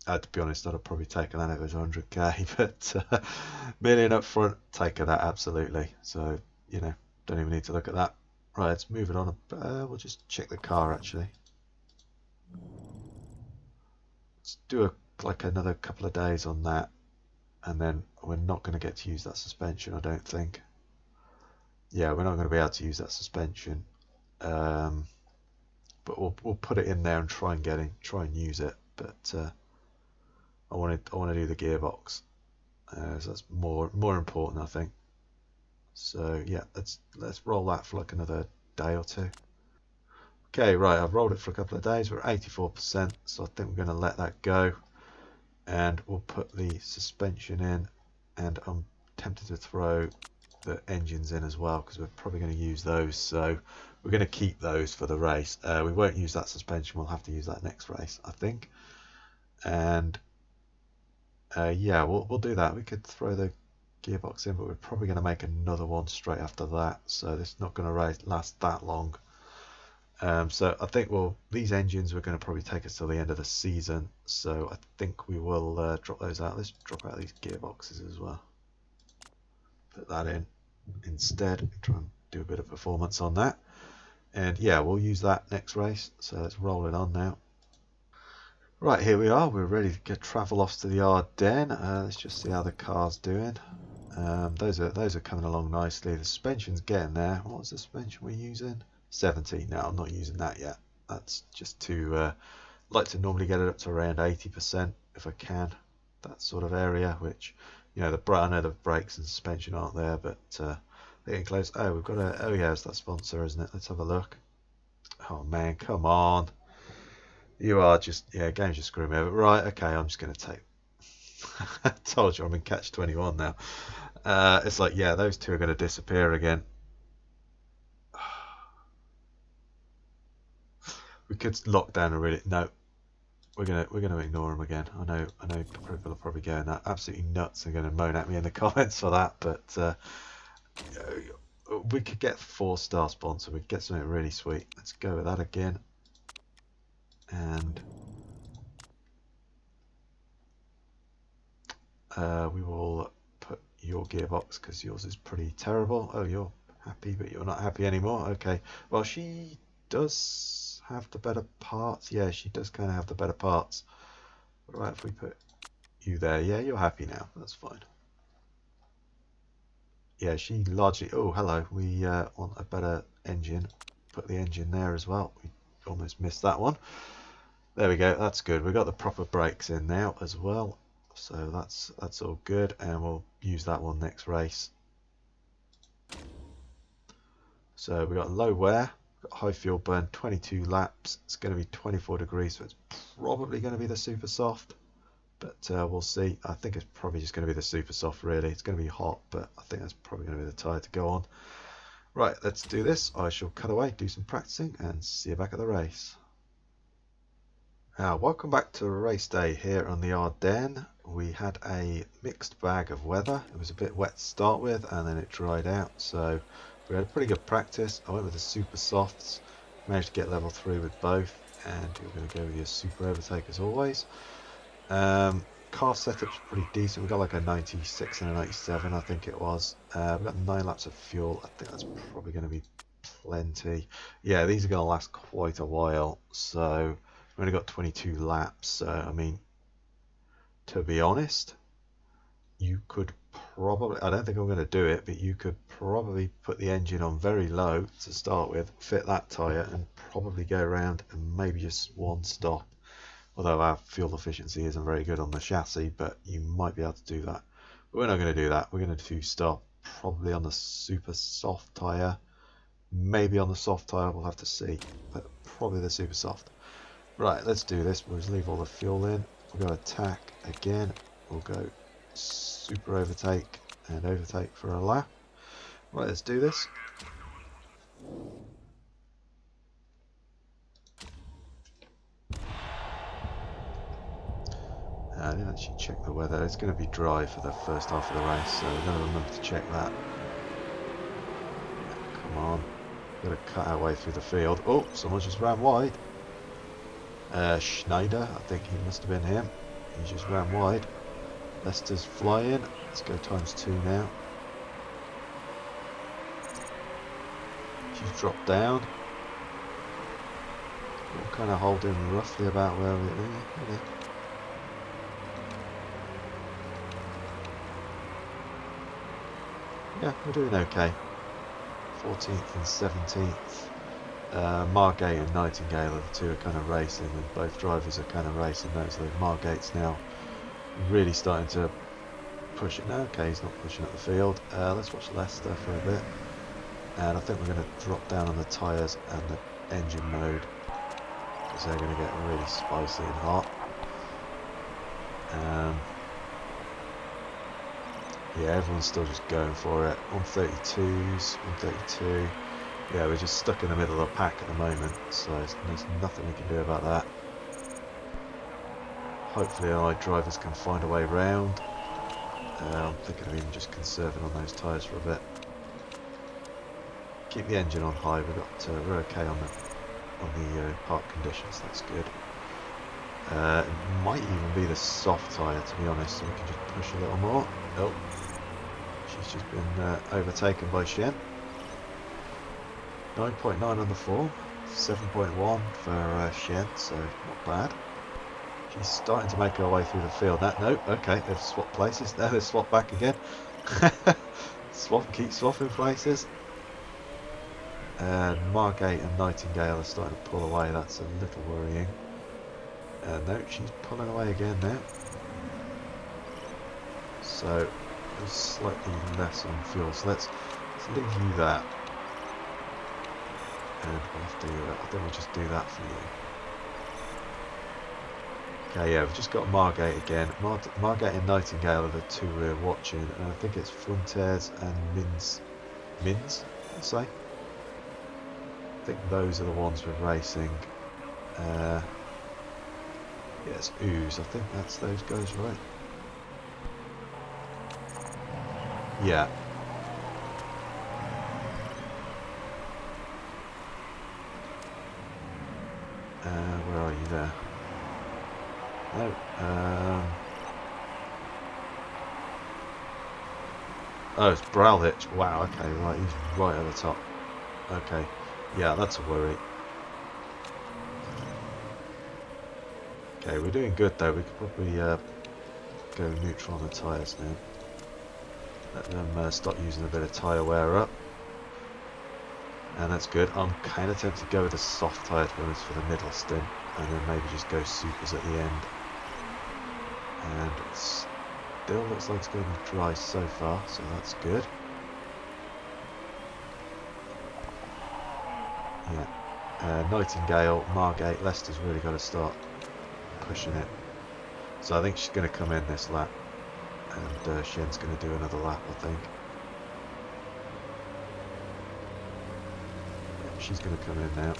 To be honest, I'd have probably taken that if it was 100k, but 1 million up front, take that absolutely. So, don't even need to look at that. Right, let's move it on. We'll just check the car actually. Let's do another couple of days on that, and then we're not going to get to use that suspension, I don't think. Yeah, we're not going to be able to use that suspension, but we'll put it in there and try and use it. But I want to do the gearbox, so that's more important, I think. So yeah, let's roll that for like another day or two. Okay, right, I've rolled it for a couple of days. We're at 84%, so I think we're going to let that go, and we'll put the suspension in, and I'm tempted to throw the engines in as well because we're probably going to use those, so we're going to keep those for the race. We won't use that suspension. We'll have to use that next race, I think. And yeah, we'll do that. We could throw the gearbox in, but we're probably going to make another one straight after that, so this is not going to last that long. So I think these engines were going to probably take us till the end of the season, so I think we will drop those out. Let's drop out these gearboxes as well. Put that in instead, try and do a bit of performance on that. And yeah, we'll use that next race, so let's roll it on now. Right, here we are, we're ready to travel off to the Ardennes. Let's just see how the car's doing. Those are coming along nicely. The suspension's getting there. What was the suspension we're using? 70. No, I'm not using that yet. That's just too... like to normally get it up to around 80% if I can. That sort of area, which, you know, I know the brakes and suspension aren't there, but they're getting close. Oh, we've got a... Oh yeah, it's that sponsor, isn't it? Let's have a look. Oh man, come on. You are just... Yeah, game's just screwing me over. Right, okay, I'm just going to take... I told you I'm in catch 21 now. It's like, yeah, those two are going to disappear again. We could lock down a really... No, we're gonna ignore them again. I know people are probably going absolutely nuts. They're going to moan at me in the comments for that, but we could get 4-star sponsor. We could get something really sweet. Let's go with that again, and we will put your gearbox because yours is pretty terrible. Oh, you're happy, but you're not happy anymore. Okay, well, she does have the better parts. Yeah, she does kind of have the better parts. What about if we put you there? Yeah, you're happy now. That's fine. Yeah, she largely... Oh, hello. We want a better engine. Put the engine there as well. We almost missed that one. There we go. That's good. We've got the proper brakes in now as well. So that's all good. And we'll use that one next race. So we've got low wear. High fuel burn, 22 laps. It's going to be 24 degrees, so it's probably going to be the super soft, but we'll see. I think it's probably just going to be the super soft, really. It's going to be hot, but I think that's probably going to be the tyre to go on. Right, let's do this. I shall cut away, do some practicing, and see you back at the race. Welcome back to race day here on the Ardennes. We had a mixed bag of weather. It was a bit wet to start with, and then it dried out, so we had a pretty good practice. I went with the super softs, managed to get level 3 with both, and you're going to go with your super overtake as always. Car setup's pretty decent. We got like a 96 and a 97, I think it was. We've got 9 laps of fuel. I think that's probably going to be plenty. Yeah, these are going to last quite a while, so we've only got 22 laps. So I mean, to be honest, you could probably, I don't think I'm going to do it, but you could probably put the engine on very low to start with, fit that tyre, and probably go around and maybe just one stop. Although our fuel efficiency isn't very good on the chassis, but you might be able to do that. But we're not going to do that. We're going to stop probably on the super soft tyre, maybe on the soft tyre, we'll have to see, but probably the super soft. Right, let's do this. We'll just leave all the fuel in. We'll go attack again. We'll go super overtake and overtake for a lap. Right, let's do this. I didn't actually check the weather. It's going to be dry for the first half of the race, so we're going to remember to check that. Come on. We've got to cut our way through the field. Oh, someone just ran wide. Schneider, I think he must have been him. He just ran wide. Leicester's flying. Let's go ×2 now. She's dropped down. We'll kind of hold in roughly about where we are. Yeah, we're doing okay. 14th and 17th. Margate and Nightingale are the two are kind of racing, and both drivers are kind of racing. Notice that Margate's now really starting to push it. No, okay, he's not pushing up the field. Let's watch Leicester for a bit. And I think we're going to drop down on the tyres and the engine mode, because they're going to get really spicy and hot. Yeah, everyone's still just going for it. 132s, 132. Yeah, we're just stuck in the middle of the pack at the moment, so there's nothing we can do about that. Hopefully our drivers can find a way round. I'm thinking of even just conserving on those tyres for a bit. Keep the engine on high. We're okay on the park conditions. That's good. It might even be the soft tyre, to be honest, so we can just push a little more. Oh, she's just been overtaken by Shen. 9.9 on the 4, 7.1 for Shen, so not bad. She's starting to make her way through the field. Nope, okay, they've swapped places. Now they've swapped back again. Keep swapping places. And Margate and Nightingale are starting to pull away. That's a little worrying. No, she's pulling away again now. So there's slightly less on fuel. So let's leave you that. And we'll have to, I think we'll just do that for you. Okay, yeah, we've just got Margate again. Margate and Nightingale are the two we're watching, and I think it's Fuentes and Mins, I'd say. I think those are the ones we're racing. Yes, Ooze, I think that's those guys, right? Yeah. Where are you there? No. Oh, it's Browhitch. Wow, okay, right, he's right at the top. Okay. Yeah, that's a worry. Okay, we're doing good though. We could probably go neutral on the tyres now. Let them start using a bit of tyre wear up. And that's good. I'm kind of tempted to go with a soft tyre, to be honest, for the middle stint. And then maybe just go supers at the end. And it still looks like it's going to be dry so far, so that's good. Yeah. Nightingale, Margate, Leicester's really got to start pushing it. So I think she's going to come in this lap. And Shen's going to do another lap, I think. Yeah, she's going to come in now.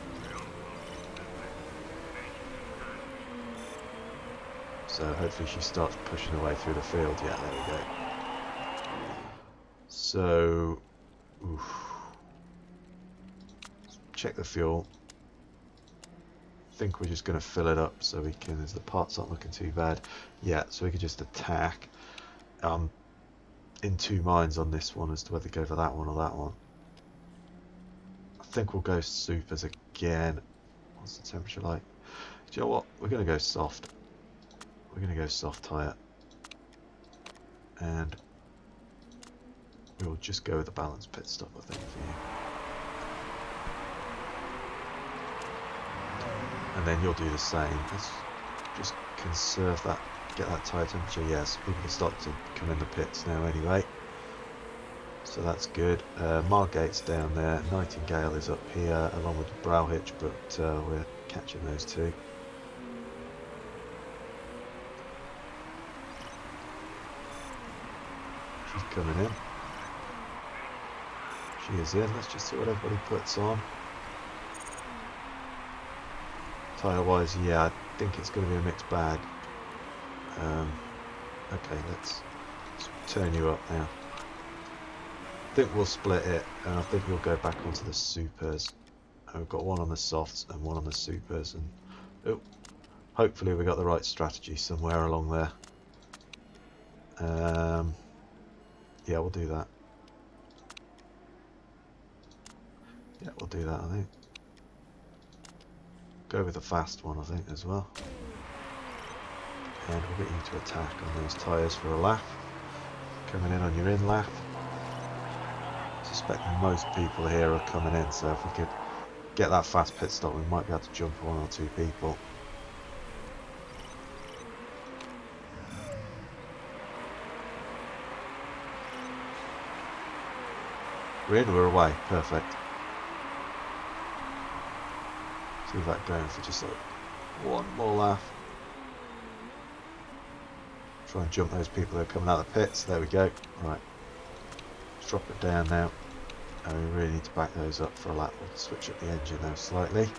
So hopefully she starts pushing her way through the field. Yeah, there we go. So, check the fuel. I think we're just going to fill it up so we can, as the parts aren't looking too bad. Yeah, so we can just attack. In two minds on this one as to whether to go for that one or that one. I think we'll go supers again. What's the temperature like? Do you know what? We're going to go soft. We're going to go soft tyre. And we'll just go with the balanced pit stop, I think, for you. And then you'll do the same. Let's just conserve that, get that tyre temperature. Yes, people are starting to come in the pits now anyway. So that's good. Margate's down there. Nightingale is up here along with Browhitch, but we're catching those two. She's coming in. She is in. Let's just see what everybody puts on. Tyre wise, yeah, I think it's going to be a mixed bag. Okay, let's turn you up now. I think we'll split it, and I think we'll go back onto the supers. And we've got one on the softs and one on the supers, and hopefully we got the right strategy somewhere along there. Yeah, we'll do that. Yeah, we'll do that, I think. Go with the fast one, I think, as well. And we'll get you to attack on those tyres for a lap. Coming in on your in lap. I suspect most people here are coming in, so if we could get that fast pit stop, we might be able to jump one or two people. We're in, we're away, perfect. See that going for just like one more lap. Try and jump those people who are coming out of the pits. There we go. Right. Let's drop it down now. And we really need to back those up for a lap. We'll switch up the engine now slightly.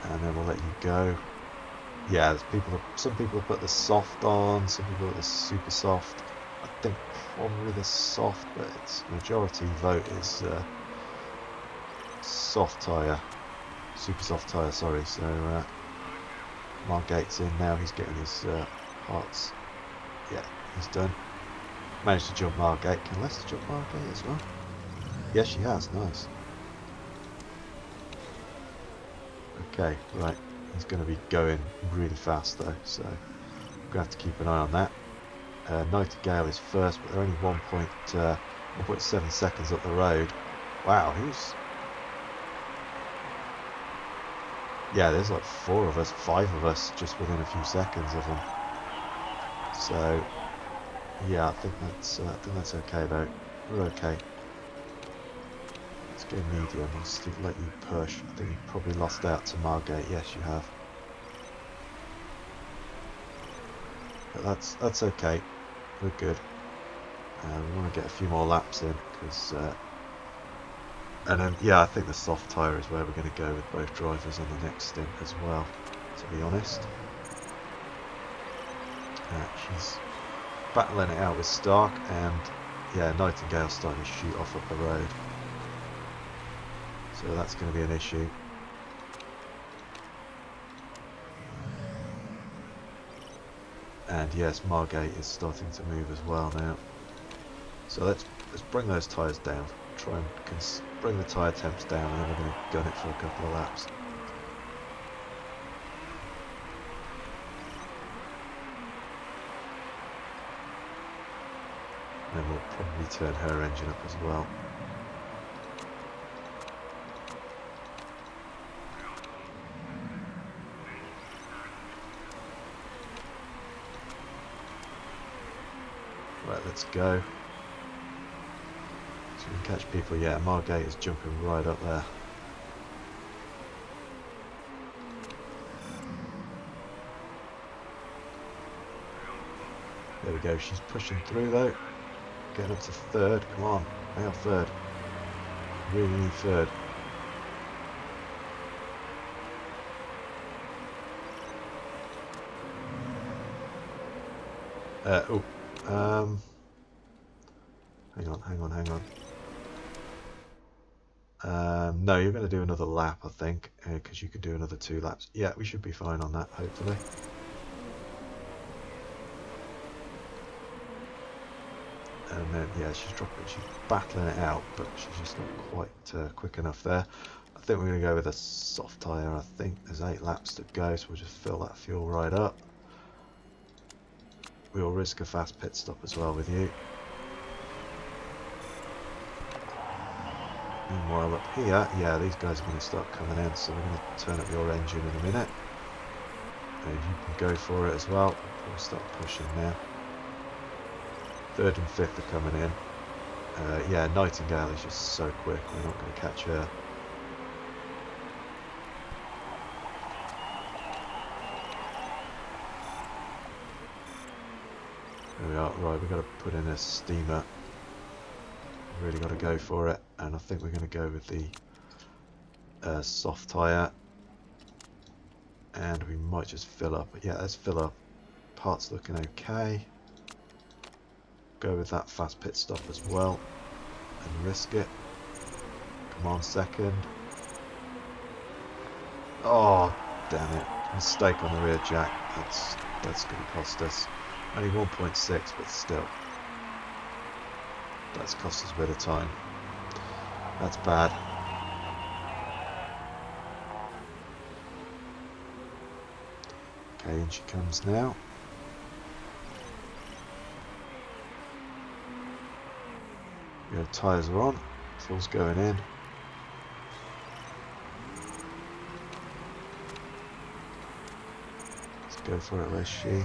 And then we'll let you go. yeah, some people put the soft on, some people put the super soft. I think probably the soft, but its majority vote is soft tyre, super soft tyre. Sorry. So Margate's in now. He's getting his hearts. Yeah, he's done. Managed to jump Margate. Can Lester jump Margate as well? Yes, she has. Nice. Okay, right. He's going to be going really fast though, so we're going to have to keep an eye on that. Nightingale is first, but they're only 1.7 seconds up the road. Wow, yeah, there's like 5 of us just within a few seconds of them. So yeah, I think that's okay though. We're okay. Let's go medium. I'll still let you push. I think you probably lost out to Margate. Yes, you have. But that's okay. We're good. We want to get a few more laps in because, and then yeah, I think the soft tyre is where we're going to go with both drivers on the next stint as well. To be honest, she's battling it out with Stark, and yeah, Nightingale's starting to shoot off up the road. So that's going to be an issue. And yes, Margate is starting to move as well now. So let's bring those tyres down. Try and bring the tyre temps down, and then we're going to gun it for a couple of laps. And then we'll probably turn her engine up as well. Right, let's go. So we can catch people. Yeah, Margate is jumping right up there. There we go, she's pushing through though. Getting up to third, come on, nail third. Really need third. Hang on. No, you're going to do another lap, I think, because you could do another 2 laps. Yeah, we should be fine on that, hopefully. And then, yeah, she's battling it out, but she's just not quite quick enough there. I think we're going to go with a soft tyre. I think there's 8 laps to go, so we'll just fill that fuel right up. We'll risk a fast pit stop as well with you. Meanwhile up here, yeah, these guys are going to start coming in, so we're going to turn up your engine in a minute. And you can go for it as well. We'll probably start pushing now. 3rd and 5th are coming in. Yeah, Nightingale is just so quick, we're not going to catch her. There we are. Right, we've got to put in a steamer. Really got to go for it, and I think we're going to go with the soft tyre, and we might just fill up. But yeah, let's fill up. Parts looking okay. Go with that fast pit stop as well and risk it. Come on, 2nd. Oh, damn it. Mistake on the rear jack. That's going to cost us. Only 1.6, but still. That's cost us a bit of time. That's bad. Okay, in she comes now. Your tyres are on. Fuel's going in. Let's go for it. Where's she?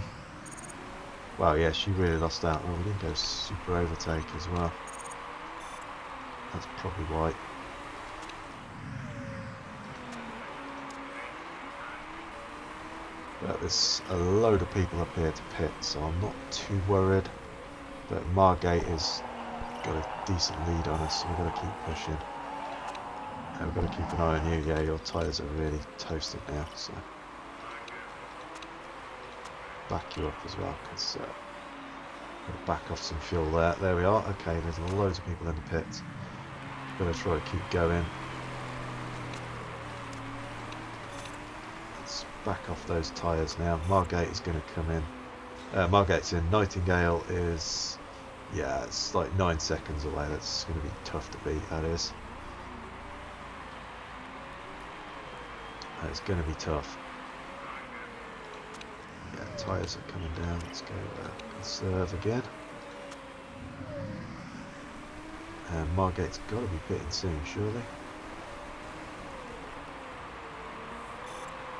Wow, yeah, she really lost out. Oh, we didn't go super overtake as well. That's probably why. But there's a load of people up here to pit, so I'm not too worried. But Margate has got a decent lead on us, so we've got to keep pushing. And we've got to keep an eye on you. Yeah, your tyres are really toasted now, so. back you up as well, because we'll back off some fuel there. There we are. Okay, there's loads of people in the pits. Gonna try to keep going. Let's back off those tyres now. Margate is going to come in. Margate's in. Nightingale is, yeah, it's like 9 seconds away. That's going to be tough to beat, that is. It's going to be tough. Yeah, tyres are coming down. Let's go conserve again. And Margate's got to be pitting soon, surely.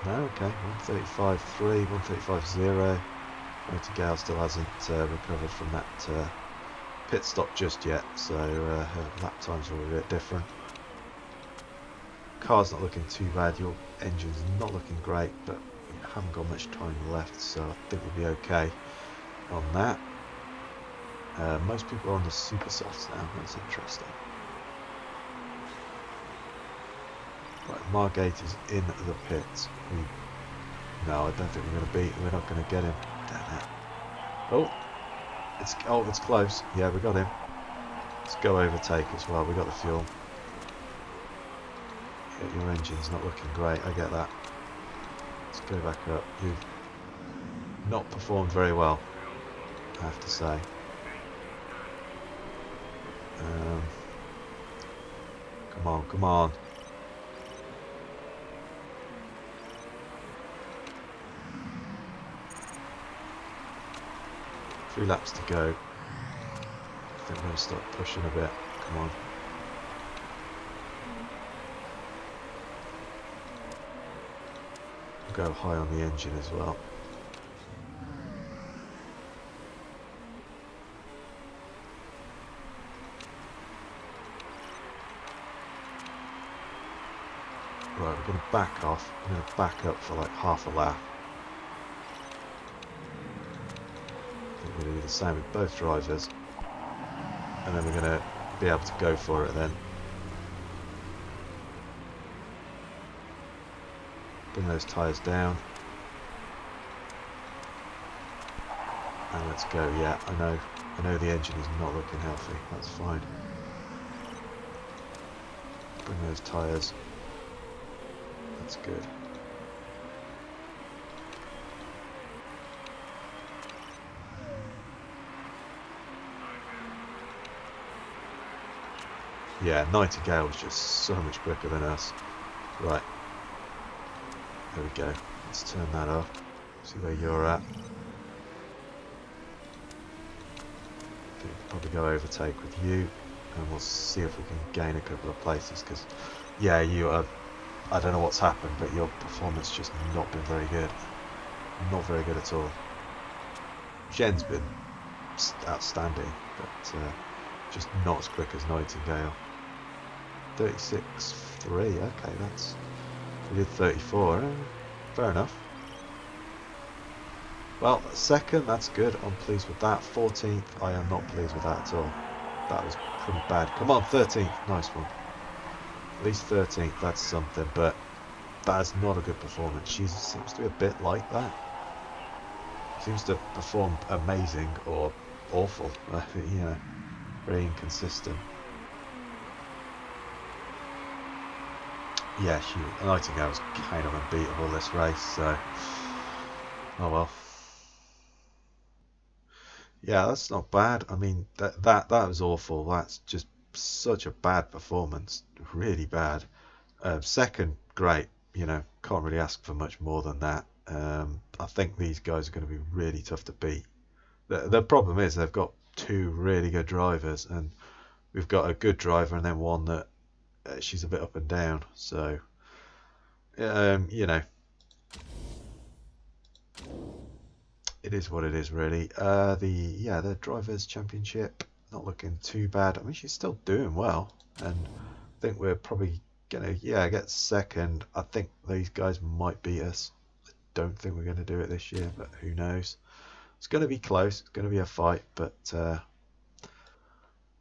No, okay. 135.3, 135.0. Nightingale still hasn't recovered from that pit stop just yet, so her lap times are a bit different. Car's not looking too bad. Your engine's not looking great, but we haven't got much time left, so I think we'll be okay on that. Most people are on the super softs now. That's interesting. Right, Margate is in the pits. No, I don't think we're going to beat. We're not going to get him. Damn it! Oh, it's close. Yeah, we got him. Let's go overtake as well. We got the fuel. Yeah, your engine's not looking great. I get that. Let's go back up. You've not performed very well, I have to say. Come on, come on. Three laps to go. I think we're going to start pushing a bit. Come on. We'll go high on the engine as well. Right, we're going to back off. I'm going to back up for like half a lap. We're going to do the same with both drivers, and then we're going to be able to go for it then. Bring those tyres down. And let's go. Yeah, I know the engine is not looking healthy. That's fine. Bring those tyres. That's good. Yeah, Nightingale was just so much quicker than us. Right. There we go. Let's turn that off. See where you're at. Okay, probably go overtake with you, and we'll see if we can gain a couple of places. Because, yeah, you are. I don't know what's happened, but your performance just not been very good. Not very good at all. Jen's been outstanding, but just not as quick as Nightingale. 36.3, okay, that's... We did 34, fair enough. Well, second, that's good, I'm pleased with that. 14th, I am not pleased with that at all. That was pretty bad. Come on, 13th, nice one. At least 13th, that's something, but that is not a good performance. She seems to be a bit like that. Seems to perform amazing or awful, you know, very inconsistent. Yeah, Nightingale was kind of unbeatable this race, so oh well. Yeah, that's not bad. I mean, that was awful. That's just such a bad performance, really bad. Second, great. You know, can't really ask for much more than that. I think these guys are going to be really tough to beat. The problem is they've got two really good drivers, and we've got a good driver and then one that she's a bit up and down. So, you know, it is what it is, really. The drivers' championship not looking too bad. I mean, she's still doing well, and I think we're probably gonna get second. I think these guys might beat us. I don't think we're gonna do it this year, but who knows? It's gonna be close. It's gonna be a fight, but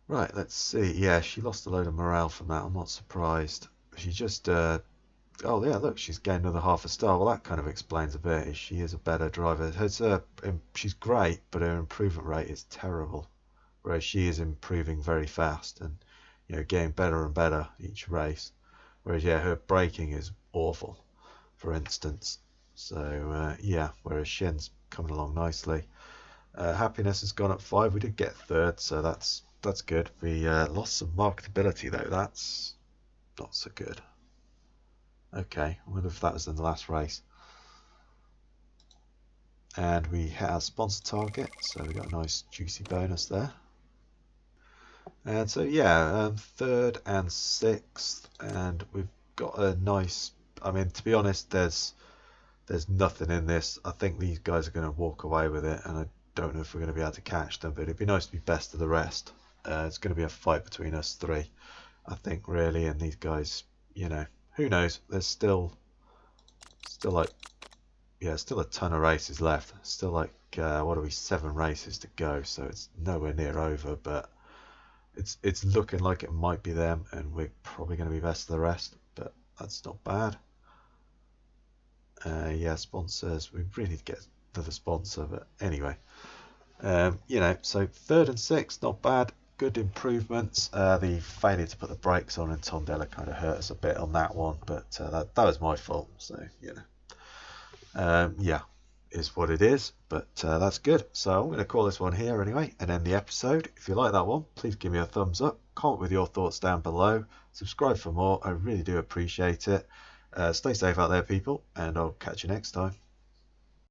right. Let's see. Yeah, she lost a load of morale from that. I'm not surprised. She just Oh yeah, look, she's gained another half a star. Well, that kind of explains a bit. She is a better driver. She's great, but her improvement rate is terrible. Whereas she is improving very fast and getting better and better each race. Whereas yeah, her braking is awful, for instance. So yeah, whereas Shen's coming along nicely. Happiness has gone up 5. We did get third, so that's good. We lost some marketability though. That's not so good. Okay, I wonder if that was in the last race. And we hit our sponsor target, so we got a nice juicy bonus there. And so yeah, third and sixth, and we've got a nice. I mean, to be honest, there's nothing in this. I think these guys are going to walk away with it, and I don't know if we're going to be able to catch them. But it'd be nice to be best of the rest. It's going to be a fight between us three, I think, really. And these guys, who knows? There's still like, yeah, still a ton of races left. Still like, what are we? 7 races to go, so it's nowhere near over. But it's looking like it might be them, and we're probably going to be best of the rest. But that's not bad. Yeah, sponsors. We really need to get another sponsor, but anyway, so third and sixth, not bad. Good improvements. The failure to put the brakes on in Tondela kind of hurt us a bit on that one, but that was my fault. So yeah, is what it is. But that's good. So I'm going to call this one here anyway, and end the episode. If you like that one, please give me a thumbs up. Comment with your thoughts down below. Subscribe for more. I really do appreciate it. Stay safe out there, people, and I'll catch you next time.